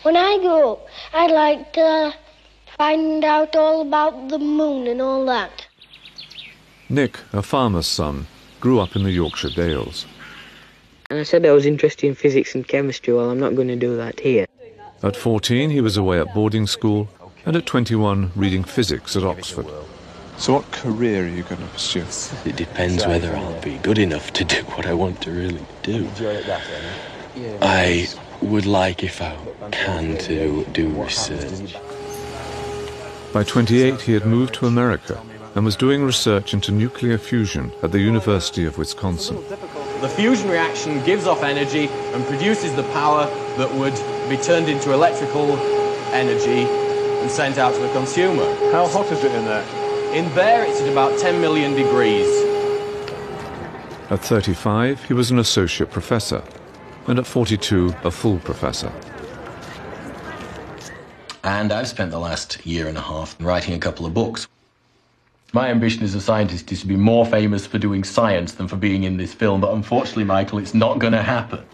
When I grow up, I'd like to find out all about the moon and all that. Nick, a farmer's son, grew up in the Yorkshire Dales. And I said I was interested in physics and chemistry. Well, I'm not going to do that here. At 14, he was away at boarding school, and at 21, reading physics at Oxford. So what career are you going to pursue? It depends whether I'll be good enough to do what I want to really do. I would like, if I can, to do research. By 28, he had moved to America and was doing research into nuclear fusion at the University of Wisconsin. The fusion reaction gives off energy and produces the power that would be turned into electrical energy and sent out to the consumer. How hot is it in there? In there, it's at about 10 million degrees. At 35, he was an associate professor, and at 42, a full professor. And I've spent the last year and a half writing a couple of books. My ambition as a scientist is to be more famous for doing science than for being in this film, but unfortunately, Michael, it's not going to happen.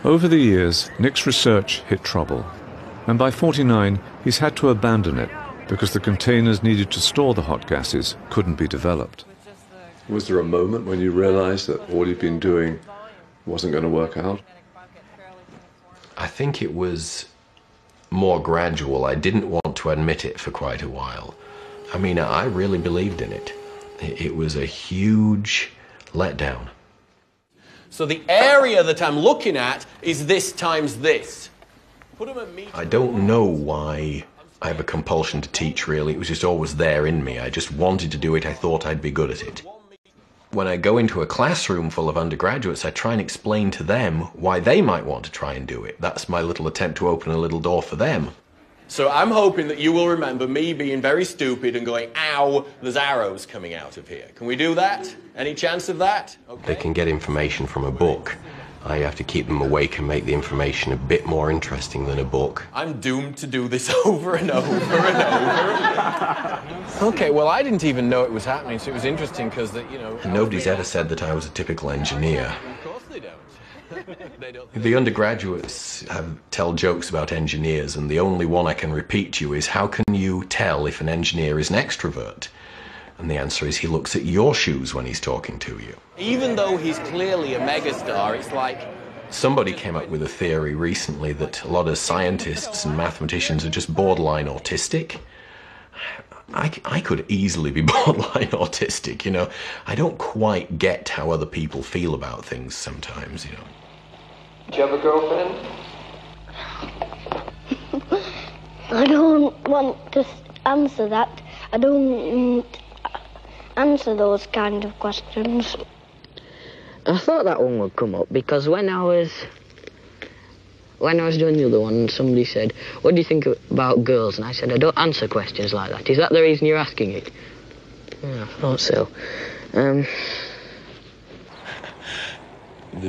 Over the years, Nick's research hit trouble, and by 49, he's had to abandon it because the containers needed to store the hot gases couldn't be developed. Was there a moment when you realised that all you'd been doing wasn't going to work out? I think it was more gradual. I didn't want to admit it for quite a while. I mean, I really believed in it. It was a huge letdown. So the area that I'm looking at is this times this. I don't know why I have a compulsion to teach, really. It was just always there in me. I just wanted to do it. I thought I'd be good at it. When I go into a classroom full of undergraduates, I try and explain to them why they might want to try and do it. That's my little attempt to open a little door for them. So I'm hoping that you will remember me being very stupid and going, ow, there's arrows coming out of here. Can we do that? Any chance of that? Okay. They can get information from a book. I have to keep them awake and make the information a bit more interesting than a book. I'm doomed to do this over and over and over. Okay, well, I didn't even know it was happening, so it was interesting because, Nobody's ever said that I was a typical engineer. Of course they don't. They don't. The undergraduates tell jokes about engineers, and the only one I can repeat to you is, how can you tell if an engineer is an extrovert? And the answer is, he looks at your shoes when he's talking to you. Even though he's clearly a megastar, it's like... Somebody came up with a theory recently that a lot of scientists and mathematicians are just borderline autistic. I could easily be borderline autistic, I don't quite get how other people feel about things sometimes, Do you have a girlfriend? I don't want to answer that. I don't answer those kind of questions. I thought that one would come up because when I was doing the other one, somebody said, what do you think about girls? And I said, I don't answer questions like that. Is that the reason you're asking it? Yeah, I thought so. The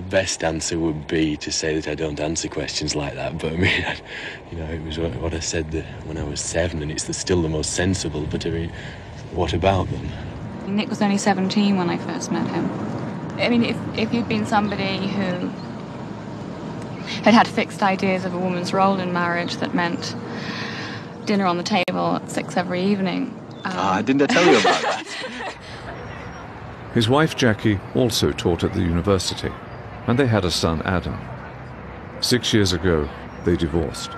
best answer would be to say that I don't answer questions like that, but I mean, it was what I said when I was 7, and it's still the most sensible, but I mean, what about them? Nick was only 17 when I first met him. I mean, if you'd been somebody who had fixed ideas of a woman's role in marriage that meant dinner on the table at 6 every evening... Didn't I tell you about that? His wife Jackie also taught at the university, and they had a son, Adam. 6 years ago, they divorced.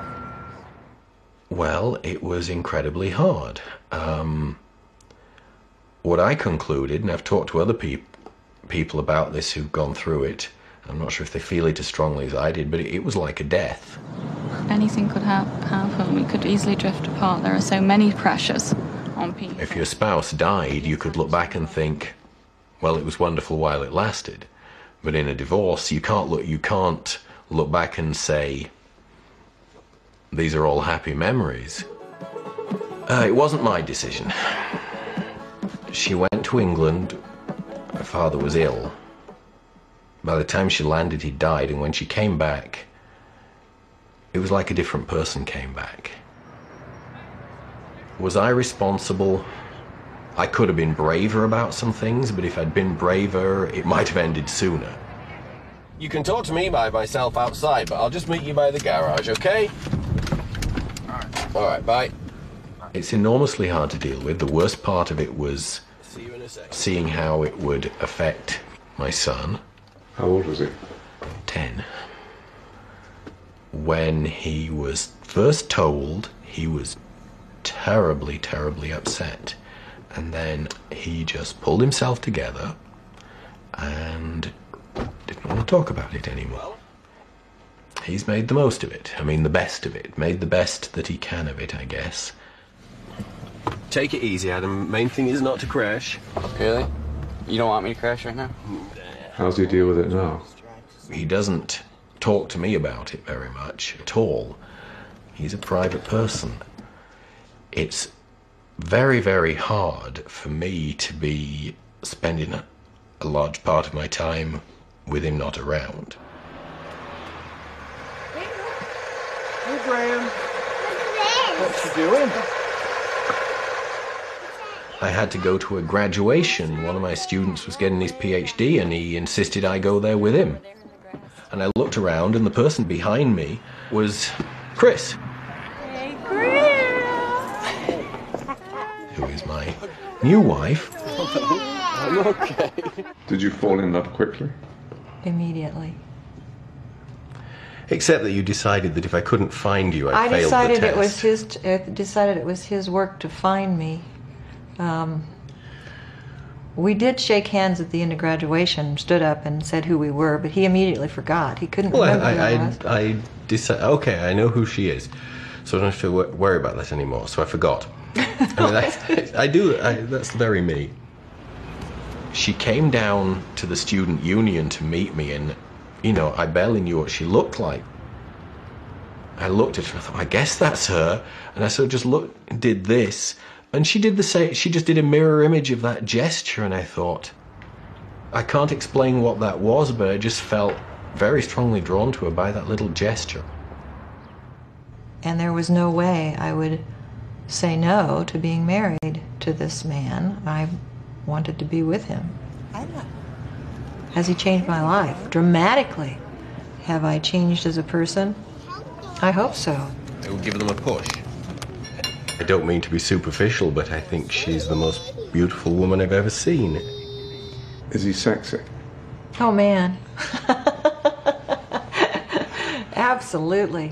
Well, it was incredibly hard. What I concluded, and I've talked to other people about this who've gone through it, I'm not sure if they feel it as strongly as I did, but it was like a death. Anything could happen. We could easily drift apart. There are so many pressures on people. If your spouse died, you could look back and think, well, it was wonderful while it lasted. But in a divorce, you can't look back and say, these are all happy memories. It wasn't my decision. She went to England. Her father was ill. By the time she landed, he died, and when she came back, it was like a different person came back. Was I responsible? I could have been braver about some things, but if I'd been braver, it might have ended sooner. You can talk to me by myself outside, but I'll just meet you by the garage, okay? All right, bye. It's enormously hard to deal with. The worst part of it was seeing how it would affect my son. How old was he? 10. When he was first told, he was terribly, terribly upset. And then he just pulled himself together and didn't want to talk about it anymore. He's made the most of it. I mean, the best of it. Made the best that he can of it, I guess. Take it easy, Adam. Main thing is not to crash. Really? You don't want me to crash right now? How does he deal with it now? He doesn't talk to me about it very much at all. He's a private person. It's very, very hard for me to be spending a large part of my time with him not around. Hey, Graham. What you doing? I had to go to a graduation. One of my students was getting his PhD and he insisted I go there with him. And I looked around and the person behind me was Chris. Hey, Chris! Who is my new wife. I'm okay. Did you fall in love quickly? Immediately. Except that you decided that if I couldn't find you, I failed decided the test. it was his work to find me. We did shake hands at the end of graduation, stood up and said who we were, but he immediately forgot. He couldn't remember who I was. I decided, okay, I know who she is, so I don't have to worry about that anymore, so I forgot. I mean, that's very me. She came down to the student union to meet me, and, you know, I barely knew what she looked like. I looked at her and I thought, I guess that's her, and I sort of just looked and did this. And she did the same, she just did a mirror image of that gesture, and I thought, I can't explain what that was, but I just felt very strongly drawn to her by that little gesture. And there was no way I would say no to being married to this man. I wanted to be with him. Has he changed my life? Dramatically. Have I changed as a person? I hope so. It will give them a push. I don't mean to be superficial, but I think she's the most beautiful woman I've ever seen. Is he sexy? Oh, man. Absolutely.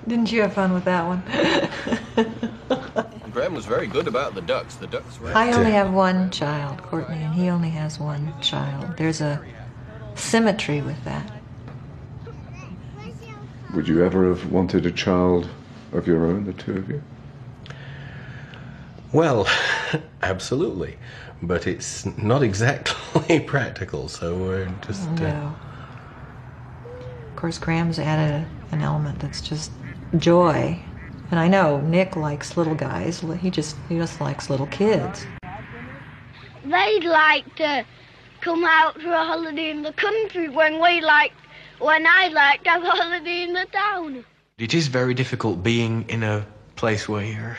Didn't you have fun with that one? Graham was very good about the ducks. The ducks were... I only have one child, Courtney, and he only has one child. There's a symmetry with that. Would you ever have wanted a child of your own, the two of you? Well, absolutely. But it's not exactly practical, so we're just... No. Of course, Graham's added an element that's just joy. And I know Nick likes little guys. He just likes little kids. They'd like to come out for a holiday in the country when I like to have a holiday in the town. It is very difficult being in a place where you're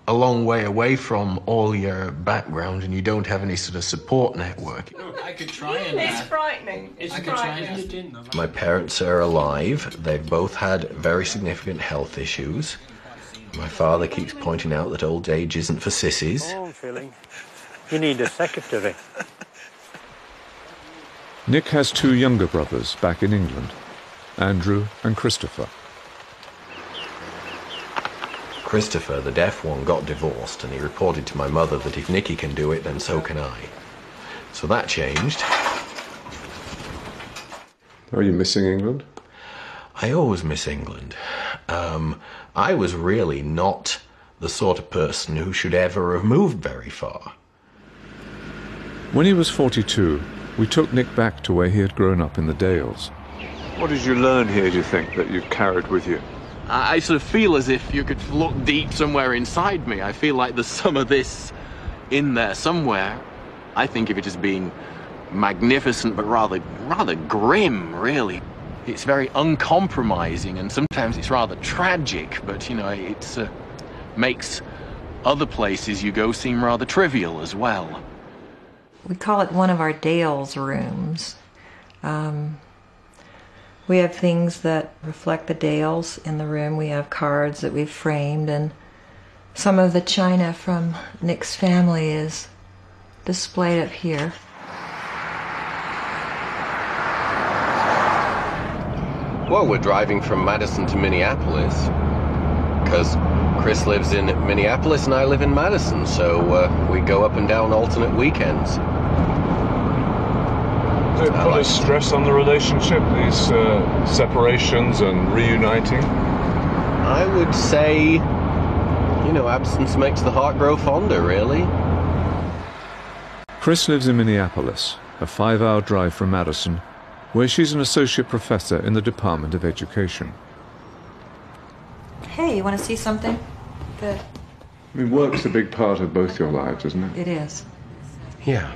a long way away from all your background and you don't have any sort of support network. I could try and... It's frightening. It's frightening. My parents are alive. They've both had very significant health issues. My father keeps pointing out that old age isn't for sissies. Oh, I'm feeling. You need a secretary. Nick has two younger brothers back in England, Andrew and Christopher. Christopher, the deaf one, got divorced and he reported to my mother that if Nicky can do it, then so can I. So that changed. Are you missing England? I always miss England. I was really not the sort of person who should ever have moved very far. When he was 42, we took Nick back to where he had grown up in the Dales. What did you learn here, do you think, that you've carried with you? I sort of feel as if you could look deep somewhere inside me. I feel like there's some of this in there somewhere. I think of it as being magnificent, but rather grim, really. It's very uncompromising, and sometimes it's rather tragic, but, you know, it makes other places you go seem rather trivial as well. we call it one of our Dale's rooms. We have things that reflect the Dales in the room. We have cards that we've framed, and some of the china from Nick's family is displayed up here. Well, we're driving from Madison to Minneapolis because Chris lives in Minneapolis and I live in Madison, so we go up and down alternate weekends. Does it put a stress on the relationship, these separations and reuniting? I would say, you know, absence makes the heart grow fonder, really. Chris lives in Minneapolis, a 5-hour drive from Madison, where she's an associate professor in the Department of Education. Hey, you want to see something? Good. I mean, work's a big part of both your lives, isn't it? It is. Yeah.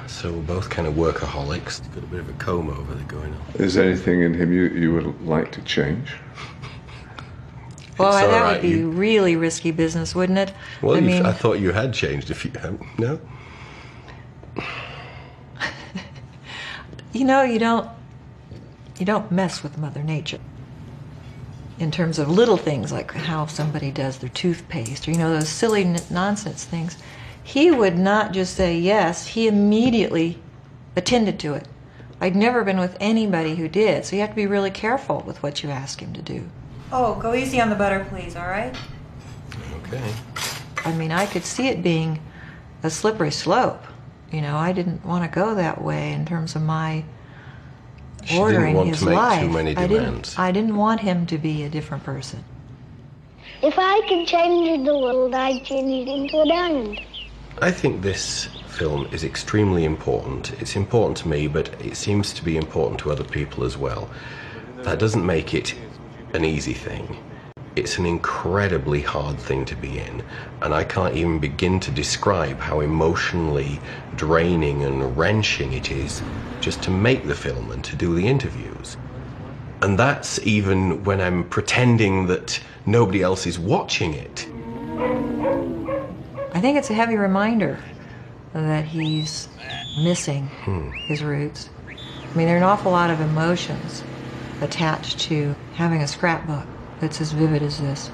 So we're both kind of workaholics. Got a bit of a comb over there going on. Is there anything in him you would like to change? Well, that would be really risky business, wouldn't it? Well, I thought you had changed. If you no. You know, you don't mess with Mother Nature. In terms of little things like how somebody does their toothpaste, or those silly nonsense things. He would not just say yes, he immediately attended to it. I'd never been with anybody who did, so you have to be really careful with what you ask him to do. Oh, go easy on the butter, please, all right? Okay. I mean, I could see it being a slippery slope. I didn't want to go that way in terms of my ordering his life. Too many demands. I didn't want him to be a different person. If I could change the world, I'd change it into a diamond. I think this film is extremely important. It's important to me, but it seems to be important to other people as well. That doesn't make it an easy thing. It's an incredibly hard thing to be in, and I can't even begin to describe how emotionally draining and wrenching it is just to make the film and to do the interviews. And that's even when I'm pretending that nobody else is watching it. I think it's a heavy reminder that he's missing his roots. I mean, there are an awful lot of emotions attached to having a scrapbook that's as vivid as this.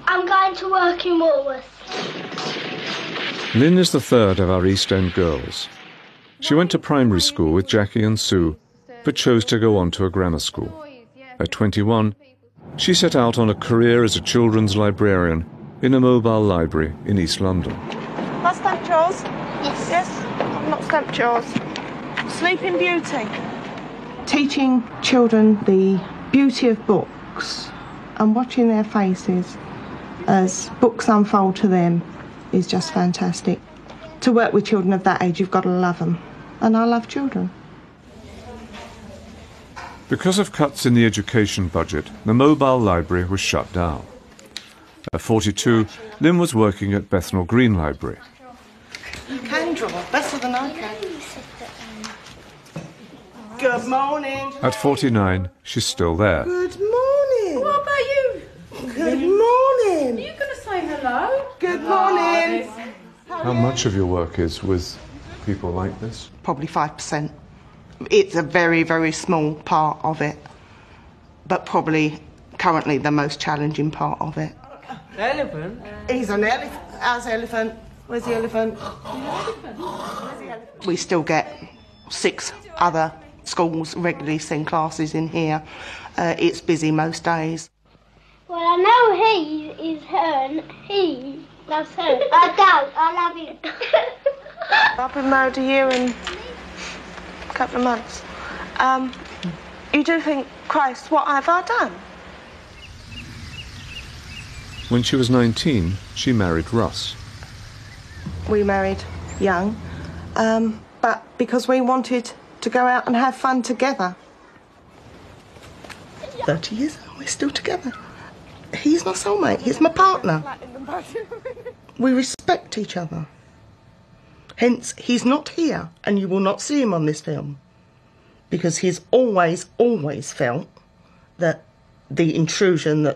I'm going to work in Woolworths. Lynn is the third of our East End girls. She went to primary school with Jackie and Sue, but chose to go on to a grammar school. At 21, she set out on a career as a children's librarian in a mobile library in East London. Not stamped yours? Yes. Yes? I've not stamped yours. Sleeping Beauty. Teaching children the beauty of books and watching their faces as books unfold to them is just fantastic. To work with children of that age, you've got to love them. And I love children. Because of cuts in the education budget, the mobile library was shut down. At 42, Lynn was working at Bethnal Green Library. You can draw better than I can. Good morning. At 49, she's still there. Good morning. What about you? Good morning. Are you going to say hello? Good morning. How much of your work is with people like this? Probably 5%. It's a very, very small part of it, but probably currently the most challenging part of it. Elephant? He's an elephant. How's the elephant? Where's the elephant? We still get 6 other schools regularly send classes in here. It's busy most days. Well, I know he is her and he loves her. I don't. I love him. I've been married a year and a couple of months. You do think, Christ, what have I done? When she was 19, she married Russ. We married young, but because we wanted to go out and have fun together. 30 years and we're still together. He's my soulmate, he's my partner. We respect each other. Hence, he's not here, and you will not see him on this film, because he's always, always felt that the intrusion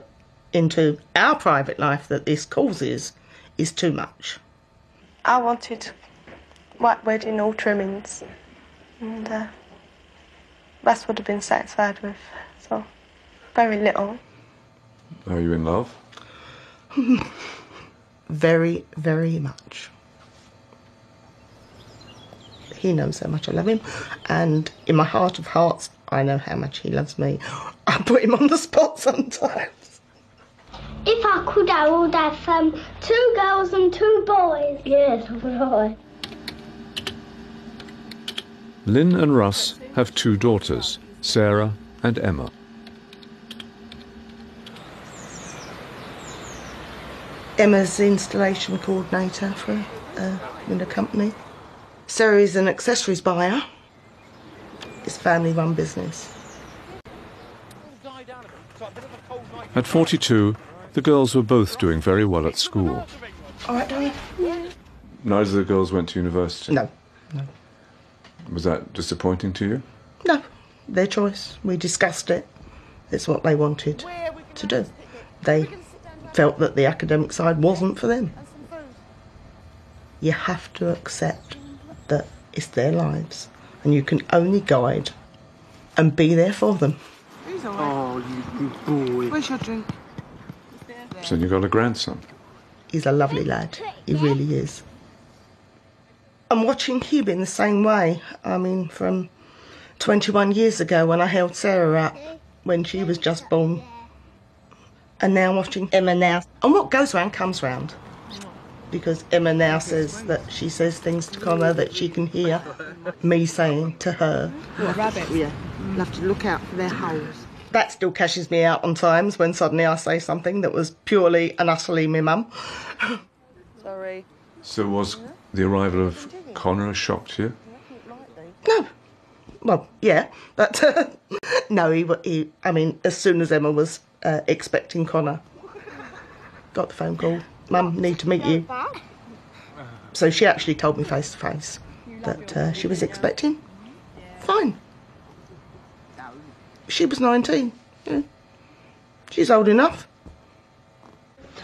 into our private life that this causes is too much. I wanted white wedding, all trimmings, and that's what I've been satisfied with. So, very little. Are you in love? Very, very much. He knows how much I love him, and in my heart of hearts, I know how much he loves me. I put him on the spot sometimes. If I could, I would have 2 girls and 2 boys. Yes, right. Lynn and Russ have 2 daughters, Sarah and Emma. Emma's the installation coordinator for in the company. Sarah is an accessories buyer. It's a family-run business. At 42, the girls were both doing very well at school. All right, darling? Yeah. Neither of the girls went to university? No. Was that disappointing to you? No, their choice. We discussed it. It's what they wanted to do. They felt that the academic side wasn't for them. You have to accept that it's their lives and you can only guide and be there for them. Oh, you boy. Where's your drink? So you got a grandson? He's a lovely lad. He really is. I'm watching him in the same way. I mean, from 21 years ago when I held Sarah up when she was just born. And now watching Emma now. And what goes round comes round. Because Emma now says that she says things to Connor that she can hear me saying to her. What, rabbits? Yeah, you'll have to look out for their holes. That still cashes me out on times when suddenly I say something that was purely and utterly me mum. Sorry. So was the arrival of Connor a shock to you? No. Well, yeah, but no, he, I mean, as soon as Emma was expecting Connor, got the phone call, Mum, need to meet you. So she actually told me face to face that she was expecting. Fine. She was 19. Yeah. She's old enough.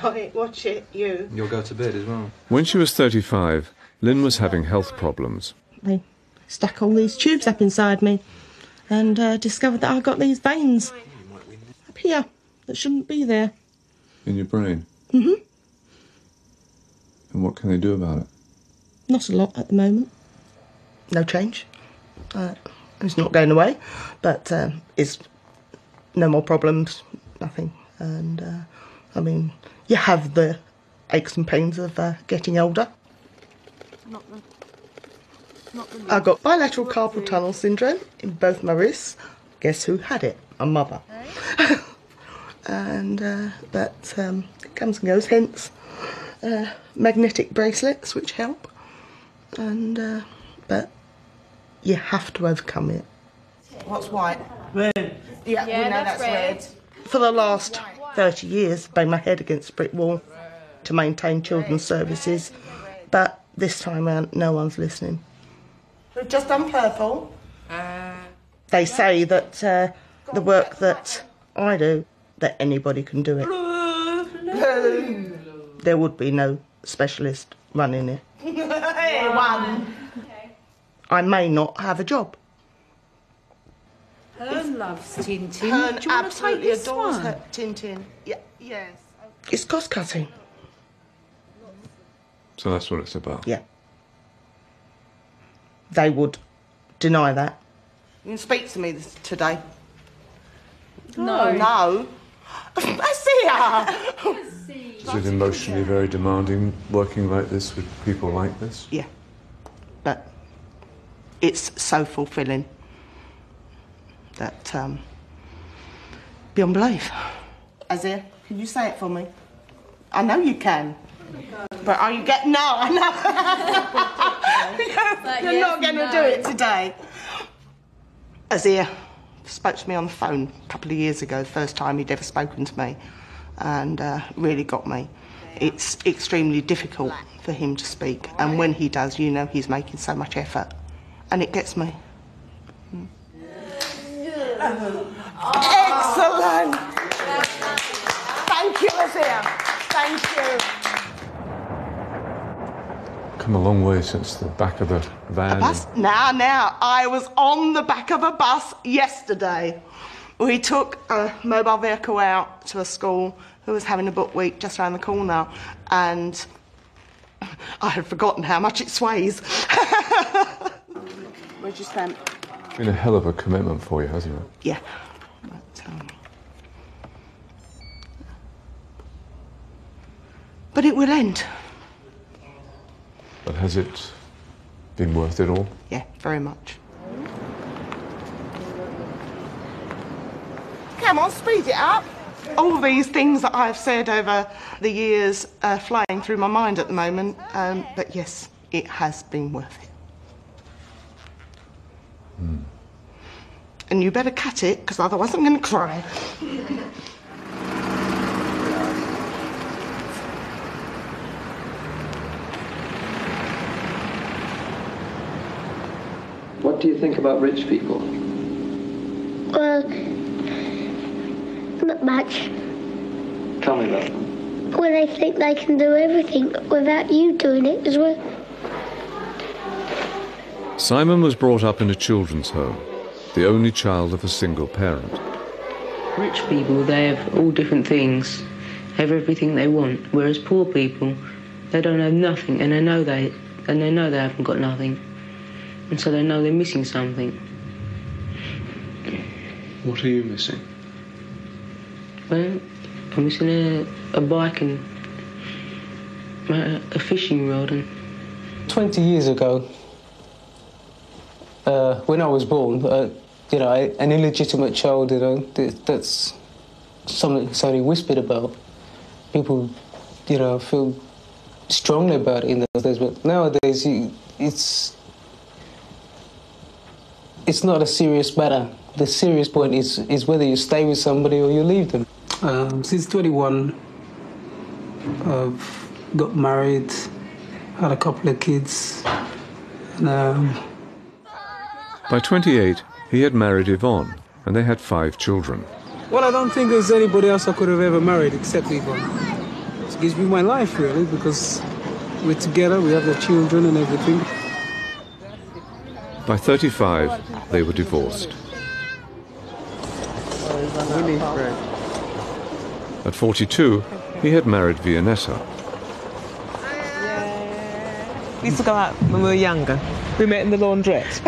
Watch it, you. You'll go to bed as well. When she was 35, Lynn was having health problems. They stuck all these tubes up inside me and discovered that I got these veins up here that shouldn't be there. In your brain? Mm-hmm. And what can they do about it? Not a lot at the moment. No change. It's not going away, but it's no more problems, nothing. And, I mean, you have the aches and pains of getting older. I got bilateral carpal tunnel syndrome in both my wrists. Guess who had it? My mother. And, but it comes and goes, hence magnetic bracelets, which help. And, but you have to overcome it. What's white? Red. Yeah, we know that's red. For the last 30 years, I banged my head against a brick wall to maintain children's services, but this time around, no one's listening. We've just done purple. They say that the work that I do, that anybody can do it. There would be no specialist running it. One. I may not have a job. Hearn loves Tintin. Hearn Do you want to take absolutely this adores one? her Tintin. Yeah, yes. It's cost cutting. So that's what it's about? Yeah. They would deny that. You can speak to me today. No. No. That's it. Is it emotionally very demanding working like this with people like this? Yeah. But it's so fulfilling that beyond belief. Azir, can you say it for me? I know you can. But are you getting... No, I know. You're not going to do it today. Azir spoke to me on the phone a couple of years ago, the first time he'd ever spoken to me, and really got me. It's extremely difficult for him to speak, and when he does, you know he's making so much effort, and it gets me. Excellent! Thank you, Azir. Thank you. come a long way since the back of a van. A bus? Now, I was on the back of a bus yesterday. We took a mobile vehicle out to a school who was having a book week just around the corner, and I had forgotten how much it sways. Where'd you stand? It's been a hell of a commitment for you, hasn't it? Yeah. But it will end. But has it been worth it all? Yeah, very much. Come on, speed it up. All these things that I've said over the years are flying through my mind at the moment, but yes, it has been worth it. And you better cut it, because otherwise I'm going to cry. What do you think about rich people? Well, not much. Tell me about them. Well, they think they can do everything without you doing it as well. Simon was brought up in a children's home, the only child of a single parent. Rich people, they have all different things, have everything they want, whereas poor people, they don't have nothing, and they know they haven't got nothing, and so they know they're missing something. What are you missing? Well, I'm missing a bike and a fishing rod. And 20 years ago, when I was born, you know, an illegitimate child, you know, that's something that's only whispered about. People, you know, feel strongly about it in those days, but nowadays it's not a serious matter. The serious point is whether you stay with somebody or you leave them. Since 21, I've got married, had a couple of kids, and By 28, he had married Yvonne, and they had 5 children. well, I don't think there's anybody else I could have ever married except Yvonne. It gives me my life, really, because we're together, we have the children and everything. By 35, they were divorced. At 42, he had married Vianetta. We used to go out when we were younger. We met in the laundrette.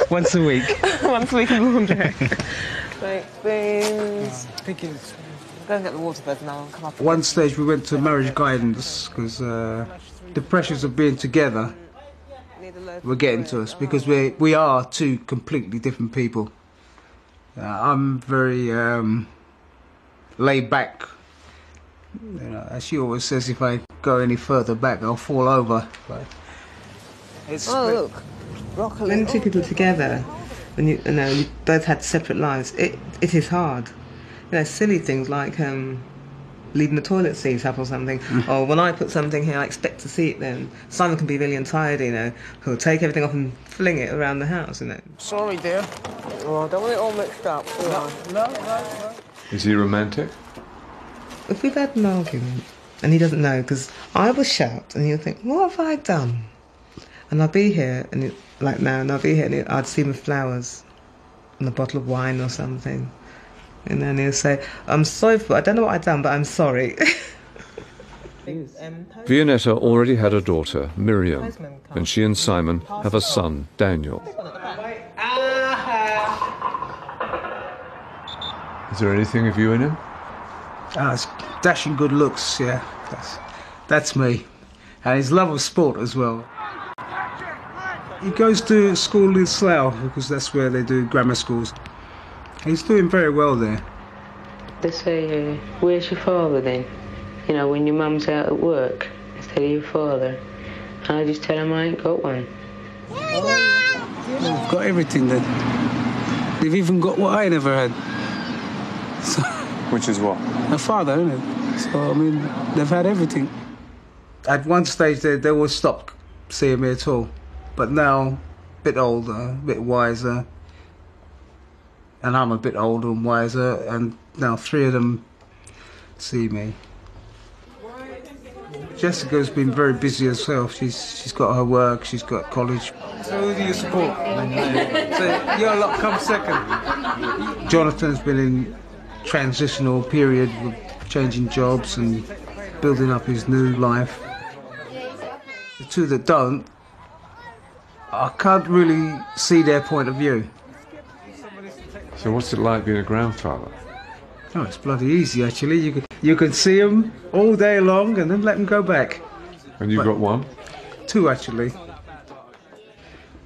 Once a week. Once a week in the laundrette. Make things. Go and get the water bed now and come up. At one stage we went to marriage guidance because the pressures of being together were getting to us because we are two completely different people. I'm very laid back. You know, as she always says, if I go any further back, I'll fall over. But look, when two people together, when you both had separate lives, it is hard. You know, silly things like leaving the toilet seat up or something, or when I put something here, I expect to see it then. Simon can be really untidy, you know, he'll take everything off and fling it around the house, you know. Sorry, dear. Oh, I don't want it all mixed up. No. Is he romantic? If we've had an argument, and he doesn't know, because I will shout, and he'll think, what have I done? And I'll be here, and like now, and I'll be here, and I'd see him with flowers and a bottle of wine or something. And then he'll say, I'm sorry I don't know what I've done, but I'm sorry. Vianetta already had a daughter, Miriam, and she and Simon have a son, Daniel. Is there anything of you in him? It's dashing good looks, yeah. That's me. And his love of sport as well. He goes to school in Slough because that's where they do grammar schools. He's doing very well there. They say, where's your father then? You know, when your mum's out at work, instead of your father. And I just tell him I ain't got one. They've got everything then. They've even got what I never had. So, which is what? A father, isn't it? So, I mean, they've had everything. At one stage, they all stopped seeing me at all. But now, a bit older, a bit wiser. And I'm a bit older and wiser, and now 3 of them see me. Jessica's been very busy herself. She's got her work, she's got college. So who do you support? So your lot comes second. Jonathan's been in transitional period with changing jobs and building up his new life. The two that don't, I can't really see their point of view. So what's it like being a grandfather? Oh, it's bloody easy actually. You can see them all day long and then let them go back. And you've got one? Two actually.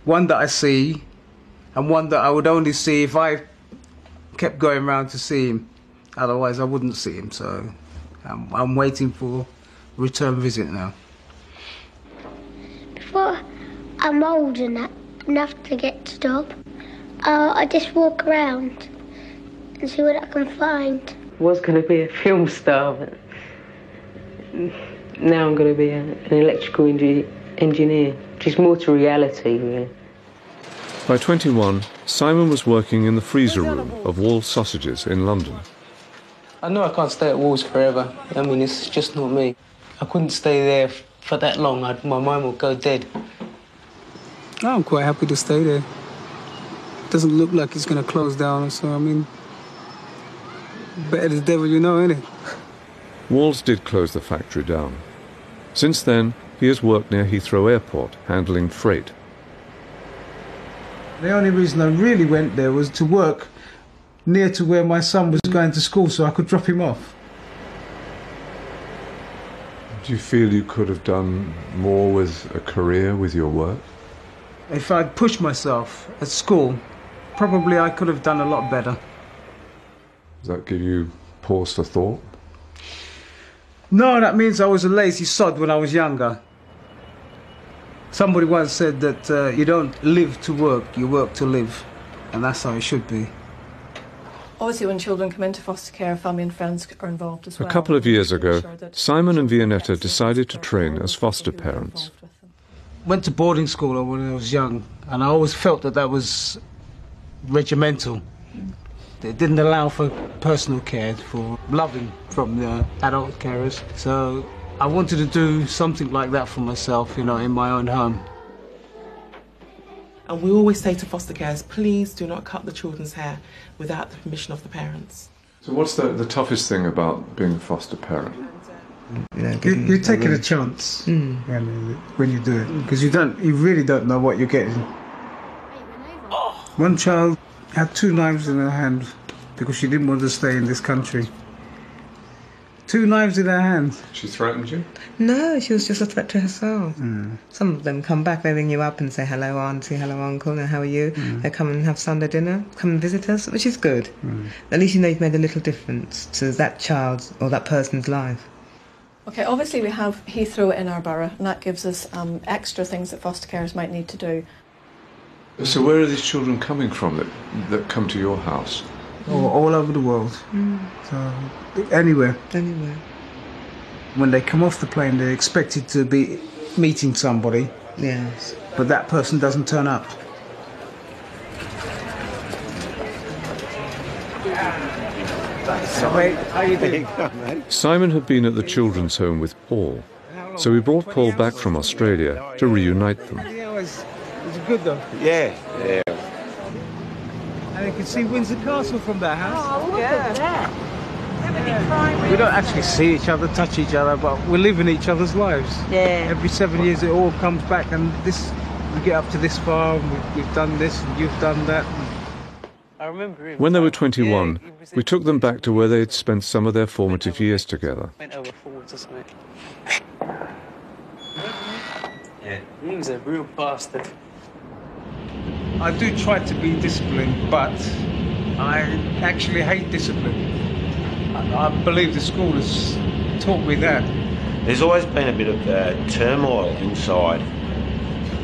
One that I see and one that I would only see if I kept going round to see him. Otherwise I wouldn't see him, so I'm waiting for a return visit now. Before I'm old enough to get stopped, I just walk around and see what I can find. Was going to be a film star, but now I'm going to be an electrical engineer, which is more to reality, really. By 21, Simon was working in the freezer room of Wall's Sausages in London. I know I can't stay at Wall's forever. I mean, it's just not me. I couldn't stay there for that long. My mind would go dead. I'm quite happy to stay there. Doesn't look like it's going to close down, so I mean, better the devil you know, innit? Wall's did close the factory down. Since then, he has worked near Heathrow Airport, handling freight. The only reason I really went there was to work near to where my son was going to school so I could drop him off. Do you feel you could have done more with a career, with your work? If I'd pushed myself at school, probably I could have done a lot better. Does that give you pause for thought? No, that means I was a lazy sod when I was younger. Somebody once said that you don't live to work, you work to live. And that's how it should be. Obviously, when children come into foster care, family and friends are involved as well. A couple of years ago, Simon and Vianetta decided to train as foster parents. Went to boarding school when I was young, and I always felt that that was regimental. It didn't allow for personal care, for loving from the adult carers. So I wanted to do something like that for myself, you know, in my own home. And we always say to foster carers, please do not cut the children's hair without the permission of the parents. So what's the toughest thing about being a foster parent? You're taking a chance when you do it, because you really don't know what you're getting. One child had 2 knives in her hand because she didn't want to stay in this country. 2 knives in her hand. She threatened you? No, she was just a threat to herself. Some of them come back, they ring you up and say, hello auntie, hello uncle, and how are you? They come and have Sunday dinner, come and visit us, which is good. At least you know you've made a little difference to that child's or that person's life. Okay, obviously we have Heathrow in our borough, and that gives us extra things that foster carers might need to do. So where are these children coming from that come to your house? All over the world. So anywhere. Anywhere. When they come off the plane, they're expected to be meeting somebody. Yes. But that person doesn't turn up. How you doing? Simon had been at the children's home with Paul, so he brought Paul back from Australia to reunite them. It's good though. Yeah. And you can see Windsor Castle from that house. Oh, look at that. We don't actually see each other, touch each other, but we're living each other's lives. Yeah. Every 7 years it all comes back, and we get up to this far, and we've done this, and you've done that. I remember him. When they were 21, we took them back to where they had spent some of their formative years together. Went over forwards or something. Yeah, he was a real bastard. I do try to be disciplined, but I actually hate discipline. I believe the school has taught me that. There's always been a bit of turmoil inside.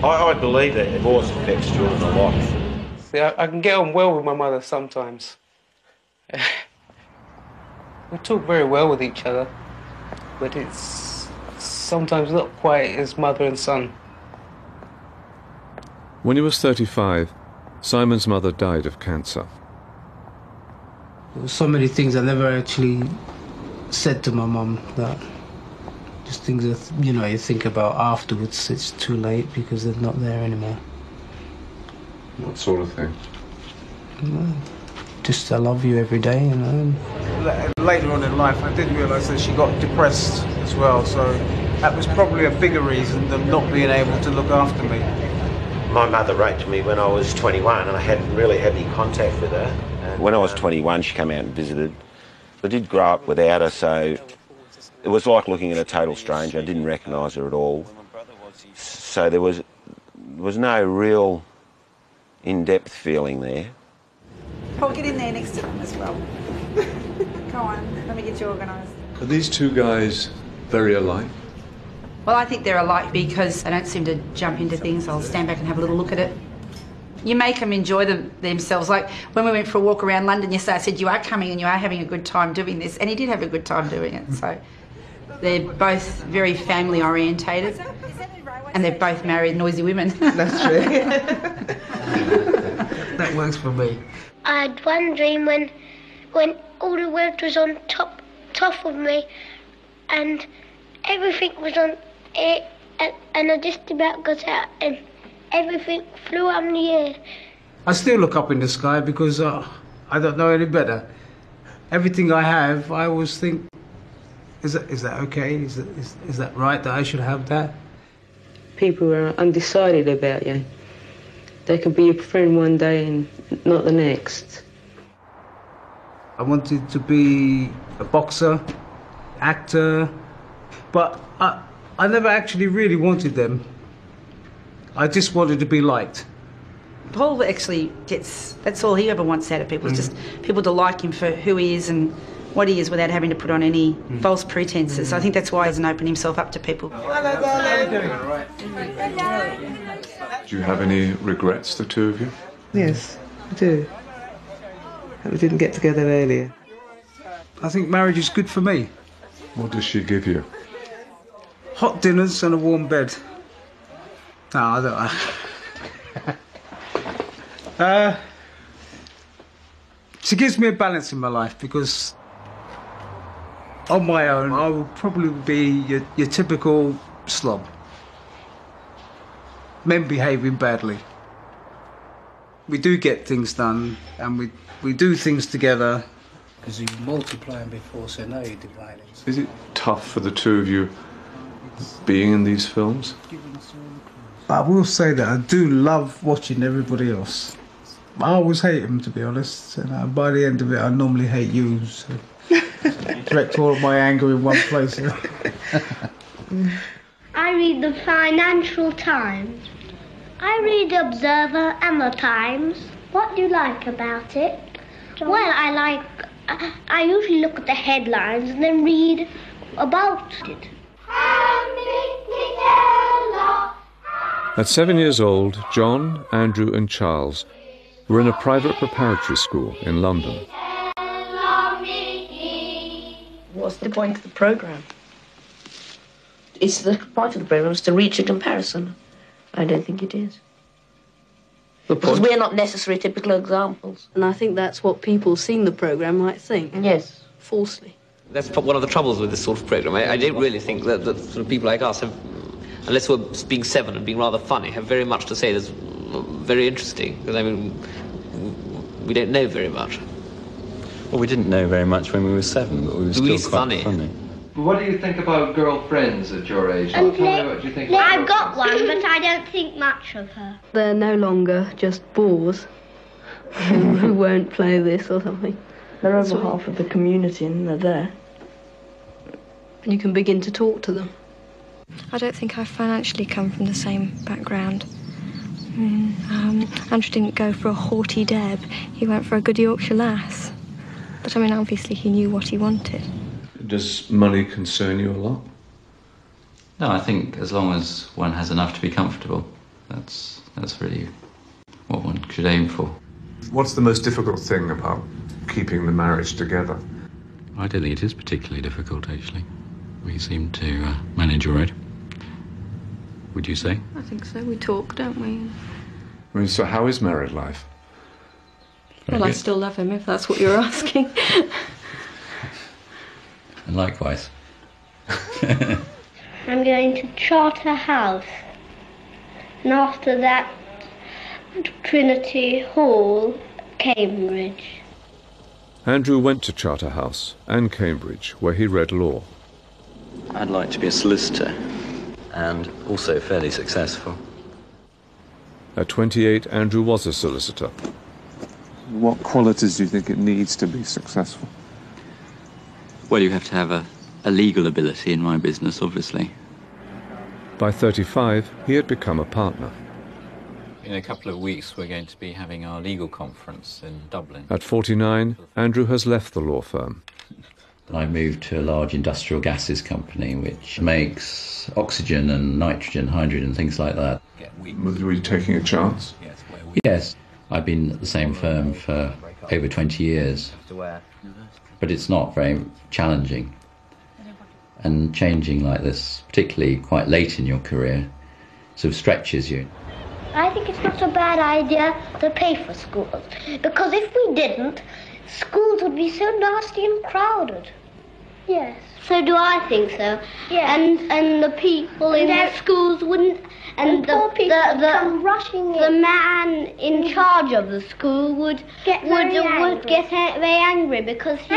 I believe that divorce affects children a lot. See, I can get on well with my mother sometimes. We talk very well with each other, but it's sometimes not quite as mother and son. When he was 35, Simon's mother died of cancer. There were so many things I never actually said to my mum that Just things that, you know, you think about afterwards. It's too late because they're not there anymore. What sort of thing? Just I love you every day, you know. Later on in life, I did realise that she got depressed as well, so that was probably a bigger reason than not being able to look after me. My mother wrote to me when I was 21 and I hadn't really had any contact with her. And when I was 21, she came out and visited. I did grow up without her, so it was like looking at a total stranger. I didn't recognise her at all. So there was no real in-depth feeling there. Paul, get in there next to them as well. Come on, let me get you organised. Are these two guys very alike? Well, I think they're alike because they don't seem to jump into things. I'll stand back and have a little look at it. You make them enjoy themselves. Like when we went for a walk around London yesterday, I said, you are coming and you are having a good time doing this. And he did have a good time doing it. So they're both very family orientated. And they're both married, noisy women. That's true. That works for me. I had one dream when all the world was on top of me and everything was on it and I just about got out and everything flew up in the air. I still look up in the sky because I don't know any better. Everything I have, I always think, is that okay? Is that right that I should have that? People are undecided about you. They can be your friend one day and not the next. I wanted to be a boxer, actor, but I never actually really wanted them. I just wanted to be liked. Paul actually that's all he ever wants out of people, is just people to like him for who he is and what he is without having to put on any false pretences. I think that's why he doesn't open himself up to people. Hello, darling. Do you have any regrets, the two of you? Yes, I do. That we didn't get together earlier. I think marriage is good for me. What does she give you? Hot dinners and a warm bed. No, I don't. She gives me a balance in my life because on my own I will probably be your typical slob. Men behaving badly. We do get things done and we do things together. Because you multiply them before, so now you're dividing. Is it tough for the two of you being in these films? But I will say that I do love watching everybody else. I always hate them, to be honest. And by the end of it, I normally hate you. So direct all of my anger in one place. I read the Financial Times. I read the Observer and the Times. What do you like about it? Well, I usually look at the headlines and then read about it. At 7 years old, John, Andrew and Charles were in a private preparatory school in London. What's the point of the programme? Is the point of the programme is to reach a comparison? I don't think it is. Because we're not necessarily typical examples. And I think that's what people seeing the programme might think. Yes. Falsely. That's one of the troubles with this sort of programme. I don't really think that sort of people like us have, unless we're being seven and being rather funny, have very much to say that's very interesting. Because, I mean, we don't know very much. Well, we didn't know very much when we were 7, but we were still quite funny. What do you think about girlfriends at your age? Tell me what you think. I've got one, but I don't think much of her. They're no longer just bores who won't play this or something. They're over half of the community and they're there. And you can begin to talk to them. I don't think I financially come from the same background. Andrew didn't go for a haughty deb, he went for a good Yorkshire lass. But I mean, obviously he knew what he wanted. Does money concern you a lot? No, I think as long as one has enough to be comfortable, that's really what one should aim for. What's the most difficult thing about keeping the marriage together? I don't think it is particularly difficult, actually. We seem to manage all right. Would you say? I think so. We talk, don't we? I mean, so how is married life? Well, I still love him, if that's what you're asking. And likewise. I'm going to Charterhouse. And after that, Trinity Hall, Cambridge. Andrew went to Charterhouse and Cambridge, where he read law. I'd like to be a solicitor, and also fairly successful. At 28, Andrew was a solicitor. What qualities do you think it needs to be successful? Well, you have to have a legal ability in my business, obviously. By 35, he had become a partner. In a couple of weeks, we're going to be having our legal conference in Dublin. At 49, Andrew has left the law firm. I moved to a large industrial gases company which makes oxygen and nitrogen, hydrogen, things like that. Were you taking a chance? Yes. I've been at the same firm for over 20 years, but it's not very challenging. And changing like this, particularly quite late in your career, sort of stretches you. I think it's not a bad idea to pay for schools, because if we didn't, schools would be so nasty and crowded. Yes. So do I think so. Yeah. And the people in the schools wouldn't, and the people come rushing in. The man in charge of the school would get very angry because he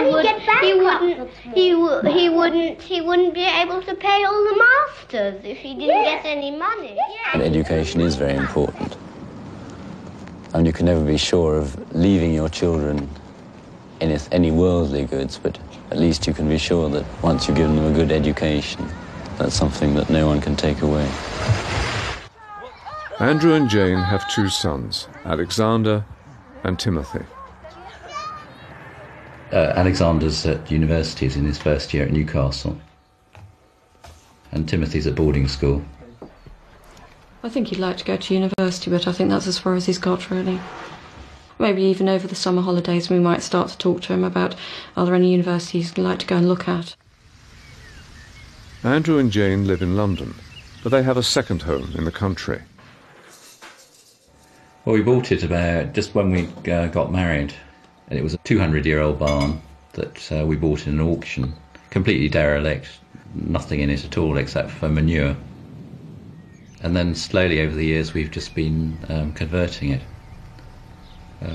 wouldn't be able to pay all the masters if he didn't get any money. And education is very important. And you can never be sure of leaving your children any worldly goods, but at least you can be sure that once you've given them a good education, that's something that no one can take away. Andrew and Jane have two sons, Alexander and Timothy. Alexander's at university, he's in his first year at Newcastle. And Timothy's at boarding school. I think he'd like to go to university, but I think that's as far as he's got, really. Maybe even over the summer holidays we might start to talk to him about are there any universities he'd like to go and look at. Andrew and Jane live in London, but they have a second home in the country. Well, we bought it about just when we got married, and it was a 200-year-old barn that we bought in an auction, completely derelict, nothing in it at all except for manure. And then slowly over the years we've just been converting it.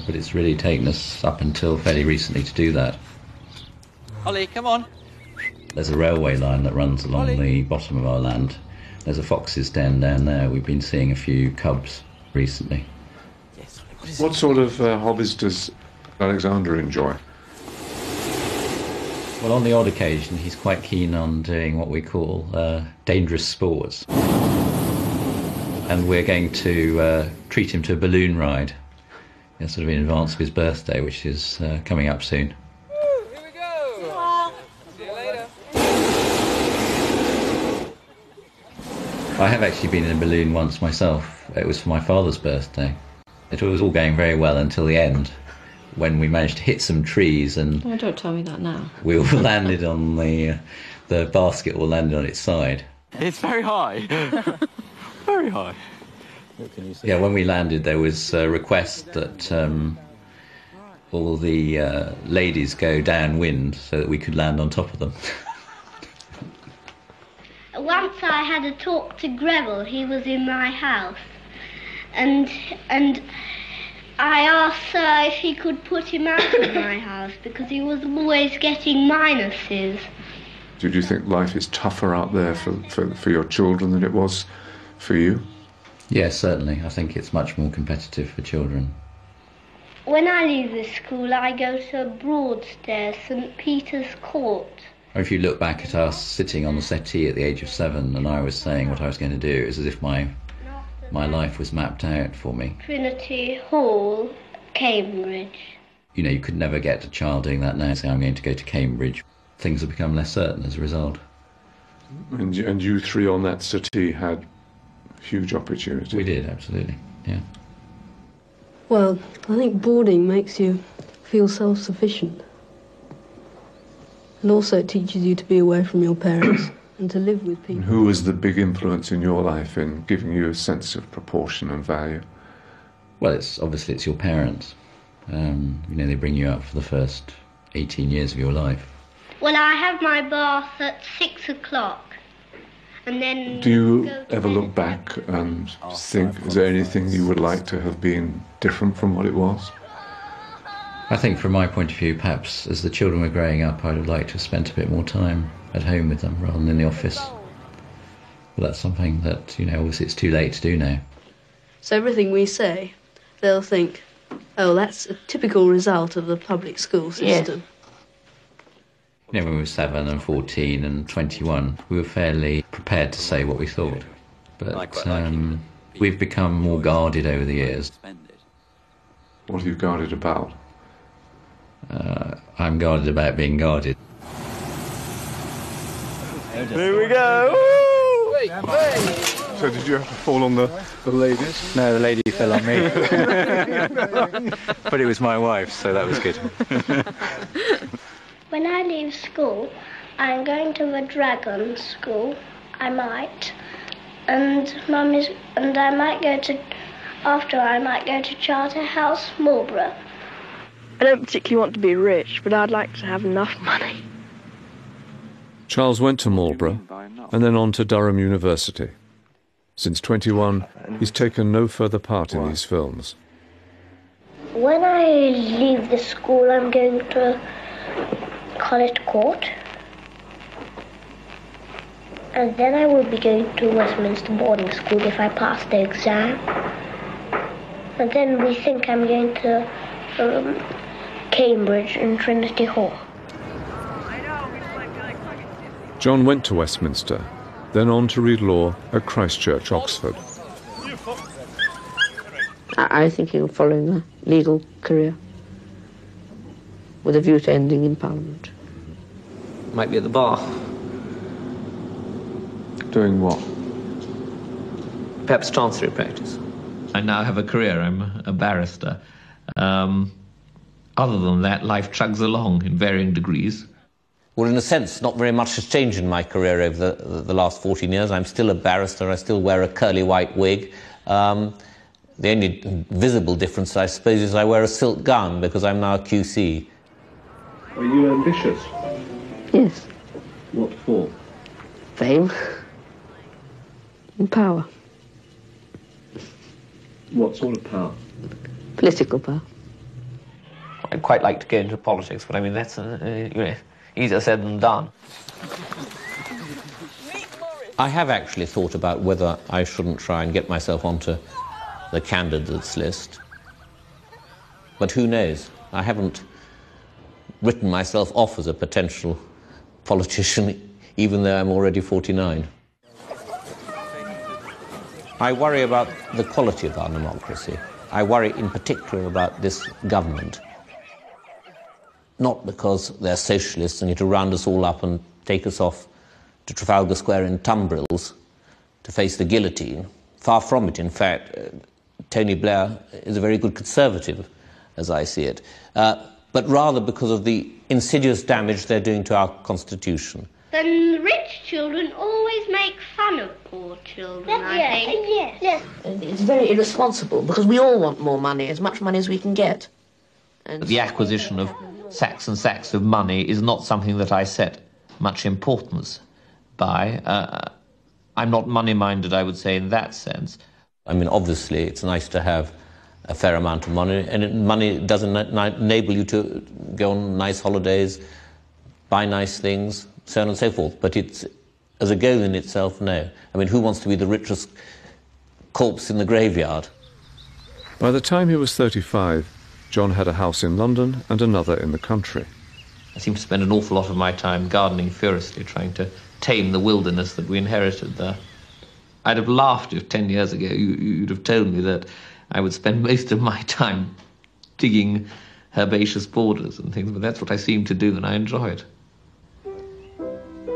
But it's really taken us up until fairly recently to do that. Ollie, come on. There's a railway line that runs along the bottom of our land. There's a fox's den down there. We've been seeing a few cubs recently. What sort of hobbies does Alexander enjoy? Well, on the odd occasion, he's quite keen on doing what we call dangerous sports. And we're going to treat him to a balloon ride, sort of in advance of his birthday, which is coming up soon. Here we go. See you later. I have actually been in a balloon once myself. It was for my father's birthday. It was all going very well until the end, when we managed to hit some trees and... Oh, don't tell me that now. We all landed on the basket all landed on its side. It's very high. Very high. Yeah, when we landed there was a request that all the ladies go downwind so that we could land on top of them. Once I had a talk to Greville, he was in my house, and I asked if he could put him out of my house because he was always getting minuses. Did you think life is tougher out there for your children than it was for you? Yes, certainly. I think it's much more competitive for children. When I leave this school, I go to Broadstairs, St Peter's Court. If you look back at us sitting on the settee at the age of 7 and I was saying what I was going to do, it's as if my life was mapped out for me. Trinity Hall, Cambridge. You know, you could never get a child doing that now, saying I'm going to go to Cambridge. Things have become less certain as a result. And you three on that settee had huge opportunity. We did, absolutely, yeah. Well, I think boarding makes you feel self-sufficient. And also it teaches you to be away from your parents and to live with people. And who was the big influence in your life in giving you a sense of proportion and value? Well, obviously it's your parents. You know, they bring you up for the first 18 years of your life. Well, I have my bath at 6 o'clock, And then... Do you ever look back and think, is there anything you would like to have been different from what it was? I think from my point of view, perhaps as the children were growing up, I'd have liked to have spent a bit more time at home with them rather than in the office. But that's something that, you know, obviously it's too late to do now. So everything we say, they'll think, oh, that's a typical result of the public school system. You know, when we were 7 and 14 and 21, we were fairly prepared to say what we thought. But we've become more guarded over the years. What are you guarded about? I'm guarded about being guarded. Here we go! So did you have to fall on the ladies? No, the lady fell on me. But it was my wife, so that was good. When I leave school, I'm going to the dragon school. I might. And I might go to... After I might go to Charterhouse, Marlborough. I don't particularly want to be rich, but I'd like to have enough money. Charles went to Marlborough and then on to Durham University. Since 21, he's taken no further part in these films. When I leave the school, I'm going to College Court. And then I will be going to Westminster boarding school if I pass the exam. And then we think I'm going to Cambridge and Trinity Hall. John went to Westminster, then on to read law at Christ Church, Oxford. I'm thinking of following a legal career with a view to ending in Parliament. Might be at the bar. Doing what? Perhaps chancery practice. I now have a career. I'm a barrister. Other than that, life chugs along in varying degrees. Well, in a sense, not very much has changed in my career over the last 14 years. I'm still a barrister. I still wear a curly white wig. The only visible difference, I suppose, is I wear a silk gown because I'm now a QC. Are you ambitious? Yes. What for? Fame. And power. What sort of power? Political power. I'd quite like to go into politics, but I mean, that's easier said than done. I have actually thought about whether I shouldn't try and get myself onto the candidates list. But who knows? I haven't written myself off as a potential politician, even though I'm already 49. I worry about the quality of our democracy. I worry in particular about this government. Not because they're socialists and need to round us all up and take us off to Trafalgar Square in tumbrils to face the guillotine. Far from it, in fact. Tony Blair is a very good conservative, as I see it. But rather because of the insidious damage they're doing to our constitution. Then rich children always make fun of poor children, I think. Yes. It's very irresponsible because we all want more money, as much money as we can get. And The acquisition of sacks and sacks of money is not something that I set much importance by. I'm not money-minded, I would say, in that sense. I mean, obviously, it's nice to have a fair amount of money, and money doesn't enable you to go on nice holidays, buy nice things, so on and so forth. But it's, as a goal in itself, no. I mean, who wants to be the richest corpse in the graveyard? By the time he was 35, John had a house in London and another in the country. I seem to spend an awful lot of my time gardening furiously, trying to tame the wilderness that we inherited there. I'd have laughed if 10 years ago you'd have told me that I would spend most of my time digging herbaceous borders and things, but that's what I seem to do and I enjoy it.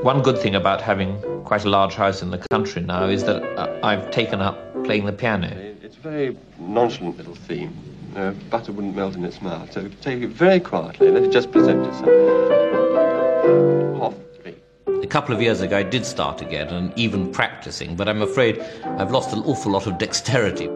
One good thing about having quite a large house in the country now is that I've taken up playing the piano. It's a very nonchalant little theme. Butter wouldn't melt in its mouth, so take it very quietly, let it just present itself. Off. A couple of years ago I did start again and even practicing, but I'm afraid I've lost an awful lot of dexterity.